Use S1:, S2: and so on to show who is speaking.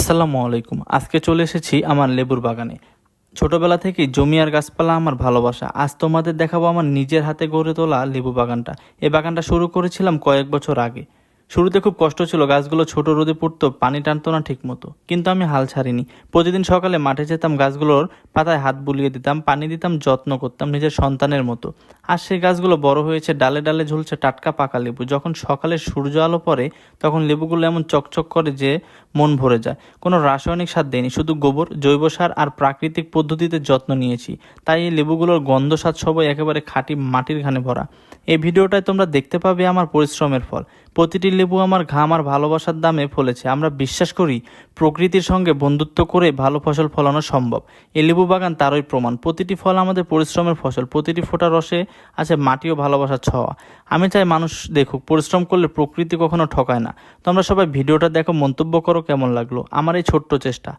S1: আসসালামু আলাইকুম। আজকে চলে এসেছি আমার লেবুর বাগানে। ছোটবেলা থেকেই জমি আর গাছপালা আমার ভালোবাসা। আজ তোমাদের দেখাবো আমার নিজের হাতে গড়ে তোলা লেবু বাগানটা। এই বাগানটা শুরু করেছিলাম কয়েক বছর আগে। শুরুতে খুব কষ্ট ছিল, গাছগুলো ছোট রোদে পড়তো, পানি টানতো না ঠিক মতো, কিন্তু আমি হাল ছাড়িনি। প্রতিদিন সকালে মাঠে যেতাম, গাছগুলোর পাতায় হাত বুলিয়ে দিতাম, পানি দিতাম, যত্ন করতাম নিজের সন্তানের মতো। আর সেই গাছগুলো বড় হয়েছে, ডালে ডালে ঝুলছে টাটকা পাকা লেবু। যখন সকালে সূর্য আলো পড়ে তখন লেবুগুলো এমন চকচক করে যে মন ভরে যায়। কোনো রাসায়নিক সার দেয়নি, শুধু গোবর, জৈব সার আর প্রাকৃতিক পদ্ধতিতে যত্ন নিয়েছি। তাই এই লেবুগুলোর গন্ধ স্বাদ সবাই একেবারে খাঁটি মাটির ঘানে ভরা। এই ভিডিওটায় তোমরা দেখতে পাবে আমার পরিশ্রমের ফল। প্রতিটি লেবু আমার ঘাম আর ভালোবাসার দামে ফলেছে। আমরা বিশ্বাস করি প্রকৃতির সঙ্গে বন্ধুত্ব করে ভালো ফসল ফলানো সম্ভব। এই লেবু বাগান তারই প্রমাণ। প্রতিটি ফল আমাদের পরিশ্রমের ফসল, প্রতিটি ফোঁটা রসে আছে মাটি ও ভালোবাসার ছোঁয়া। আমি চাই মানুষ দেখুক পরিশ্রম করলে প্রকৃতি কখনো ঠকায় না। তোমরা সবাই ভিডিওটা দেখো, মন্তব্য করো কেমন লাগলো আমার এই ছোট্ট চেষ্টা।